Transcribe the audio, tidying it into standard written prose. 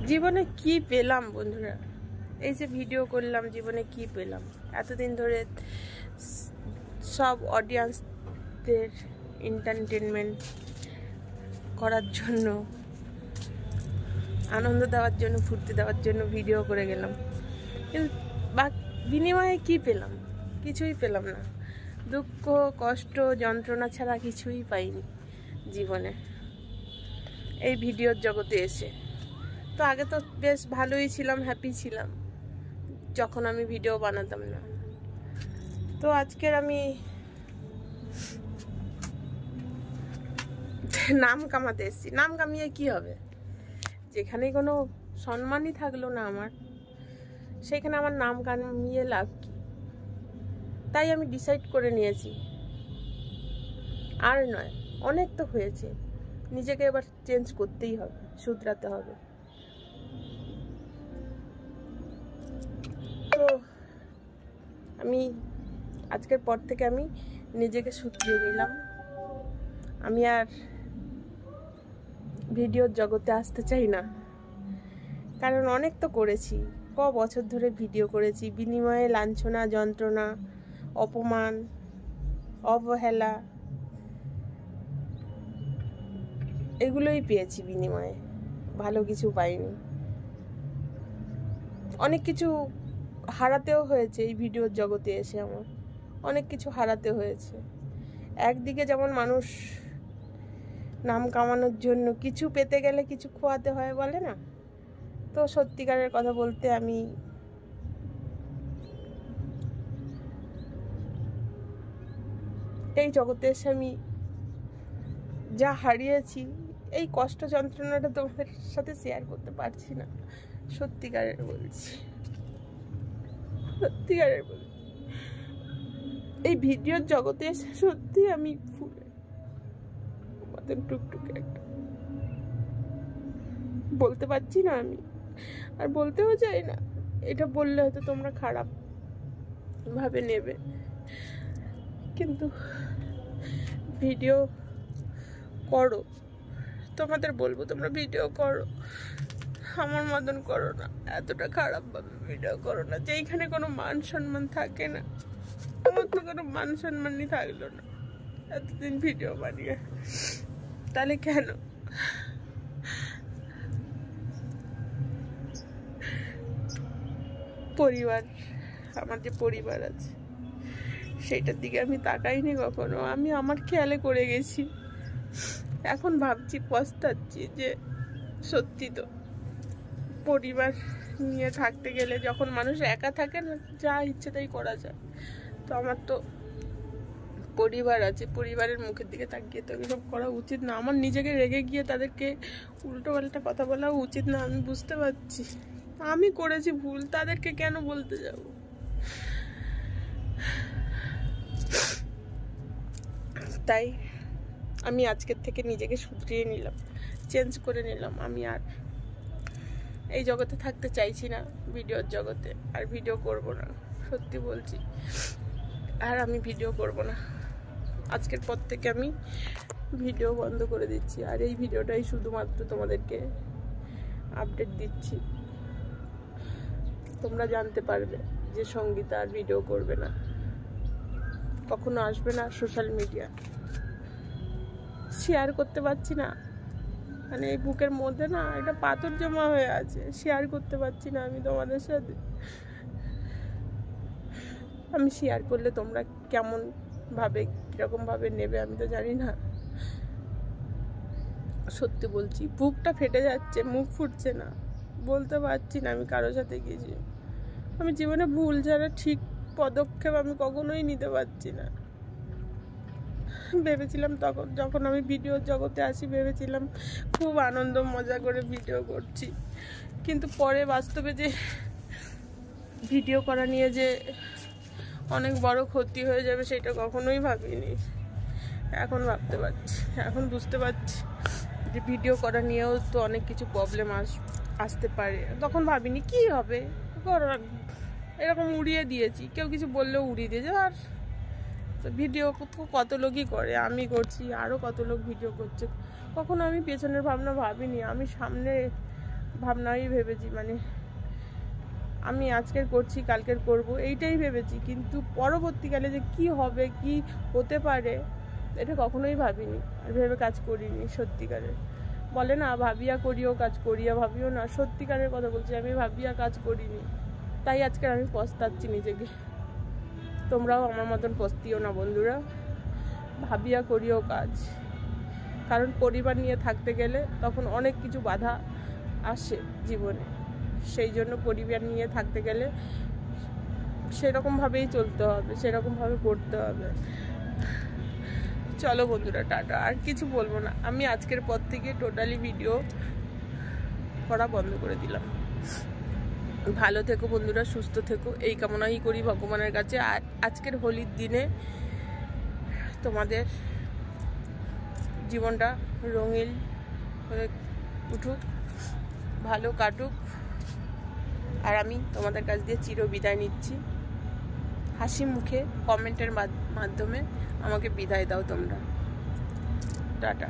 জীবনে কি পেলাম বন্ধুরা, এই যে ভিডিও করলাম, জীবনে কি পেলাম? এতদিন ধরে সব অডিয়েন্সদের এন্টারটেনমেন্ট করার জন্য, আনন্দ দেওয়ার জন্য, ফুর্তি দেওয়ার জন্য ভিডিও করে গেলাম, কিন্তু বিনিময়ে কি পেলাম? কিছুই পেলাম না। দুঃখ, কষ্ট, যন্ত্রণা ছাড়া কিছুই পাইনি জীবনে এই ভিডিওর জগতে এসে। তো আগে তো বেশ ভালোই ছিলাম, হ্যাপি ছিলাম যখন আমি ভিডিও বানাতাম না। তো আজকের আমি নাম কামাতে এসেছি। নাম কামিয়ে কি হবে? যেখানে কোনো সম্মানই থাকলো না আমার, সেখানে আমার নাম কামিয়ে লাভ কি? তাই আমি ডিসাইড করে নিয়েছি, আর নয়, অনেক তো হয়েছে, নিজেকে এবার চেঞ্জ করতেই হবে, শুধরাতে হবে। তো আমি আজকের পর থেকে আমি নিজেকে শুধরিয়ে নিলাম। আমি আর ভিডিওর জগতে আসতে চাই না, কারণ অনেক তো করেছি, বছর ধরে ভিডিও করেছি, বিনিময়ে লাঞ্ছনা, যন্ত্রণা, অপমান, অবহেলা এগুলোই পেয়েছি বিনিময়ে, ভালো কিছু পাইনি। অনেক কিছু হারাতেও হয়েছে এই ভিডিওর জগতে এসে, আমার অনেক কিছু হারাতে হয়েছে। একদিকে যেমন মানুষ নাম কামানোর জন্য কিছু পেতে গেলে কিছু খোয়াতে হয়, বলে না? তো সত্যিকারের কথা বলতে, আমি এই জগতে এসে আমি যা হারিয়েছি, এই কষ্ট যন্ত্রণাটা তোমাদের সাথে শেয়ার করতে পারছি না। সত্যিকারের বলছি, সত্যিকারের বলছি, এই ভিডিওর জগতে এসে সত্যি আমি ফুলে মতন টুকটুকে একটা বলতে পারছি না আমি, আর বলতেও চাই না। এটা বললে হয়তো তোমরা খারাপ ভাবে নেবে, কিন্তু ভিডিও করো, তোমাদের বলবো তোমরা ভিডিও করো, আমার মতন করো না, এতটা খারাপ ভাবে ভিডিও করো না যেখানে কোনো মান সম্মান থাকে না। আমার তো কোনো মান সম্মানই থাকলো না এতদিন ভিডিও বানিয়ে, তাহলে কেন? পরিবার, আমার যে পরিবার আছে সেইটার দিকে আমি তাকাইনি কখনো। আমি আমার খেয়ালে করে গেছি, এখন ভাবছি, পস্তাচ্ছি যে সত্যি তো পরিবার নিয়ে থাকতে গেলে, যখন মানুষ একা থাকে না, যা ইচ্ছে তাই করা যায়। তো আমার তো পরিবার আছে, পরিবারের মুখের দিকে তাকিয়ে তো এসব করা উচিত না। আমার নিজেকে রেগে গিয়ে তাদেরকে উল্টো পাল্টা কথা বলা উচিত না। আমি বুঝতে পারছি আমি করেছি ভুল, তাদেরকে কেন বলতে যাব? তাই আমি আজকের থেকে নিজেকে শুধরিয়ে নিলাম, চেঞ্জ করে নিলাম। আমি আর এই জগতে থাকতে চাইছি না, ভিডিওর জগতে আর ভিডিও করব না, সত্যি বলছি। আর আমি ভিডিও করব না, আজকের পর থেকে আমি ভিডিও বন্ধ করে দিচ্ছি। আর এই ভিডিওটাই শুধুমাত্র তোমাদেরকে আপডেট দিচ্ছি, তোমরা জানতে পারবে যে সঙ্গীতা আর ভিডিও করবে না, কখনো আসবে না সোশ্যাল মিডিয়া। শেয়ার করতে পারছি না, মানে এই বুকের মধ্যে না একটা পাথর জমা হয়ে আছে, শেয়ার করতে পারছি না আমি তোমাদের সাথে। আমি শেয়ার করলে তোমরা কেমন ভাবে, কিরকম ভাবে নেবে আমি তো জানি না। সত্যি বলছি, বুকটা ফেটে যাচ্ছে, মুখ ফুটছে না, বলতে পারছি না আমি কারোর সাথে গেছি। আমি জীবনে ভুল ছাড়া ঠিক পদক্ষেপ আমি কখনোই নিতে পারছি না। ভেবেছিলাম তখন, যখন আমি ভিডিওর জগতে আসি, ভেবেছিলাম খুব আনন্দ মজা করে ভিডিও করছি, কিন্তু পরে বাস্তবে যে ভিডিও করা নিয়ে যে অনেক বড় ক্ষতি হয়ে যাবে সেটা কখনোই ভাবিনি। এখন ভাবতে পারছি, এখন বুঝতে পারছি যে ভিডিও করা নিয়েও তো অনেক কিছু প্রবলেম আসতে পারে। তখন ভাবিনি কি হবে, এরকম উড়িয়ে দিয়েছি, কেউ কিছু বললেও উড়িয়ে দিয়েছে। আর ভিডিও কত লোকই করে, আমি করছি, আরও কত লোক ভিডিও করছে। কখনো আমি পেছনের ভাবনা ভাবিনি, আমি সামনে ভাবনাই ভেবেছি, মানে আমি আজকের করছি কালকের করব এইটাই ভেবেছি, কিন্তু পরবর্তীকালে যে কি হবে কি হতে পারে এটা কখনোই ভাবিনি আর ভেবে কাজ করিনি। সত্যিকারের বলে না ভাবিয়া করিও কাজ করিয়া ভাবিও না, সত্যিকারের কথা বলছি, আমি ভাবিয়া কাজ করিনি, তাই আজকে আমি পস্তাচ্ছি নিজেকে। তোমরাও আমার মতন পস্তিও না বন্ধুরা, ভাবিয়া করিও কাজ। কারণ পরিবার নিয়ে থাকতে গেলে তখন অনেক কিছু বাধা আসে জীবনে, সেই জন্য পরিবার নিয়ে থাকতে গেলে সেরকমভাবেই চলতে হবে, সেরকমভাবে করতে হবে। চলো বন্ধুরা, টাটা, আর কিছু বলবো না। আমি আজকের পর থেকে টোটালি ভিডিও করা বন্ধ করে দিলাম। ভালো থেকো বন্ধুরা, সুস্থ থেকো, এই কামনাই করি ভগবানের কাছে। আর আজকের হোলির দিনে তোমাদের জীবনটা রঙিন হয়ে উঠুক, ভালো কাটুক। আর আমি তোমাদের কাছ দিয়ে চির বিদায় নিচ্ছি। হাসি মুখে কমেন্টের মাধ্যমে আমাকে বিদায় দাও তোমরা। টাটা।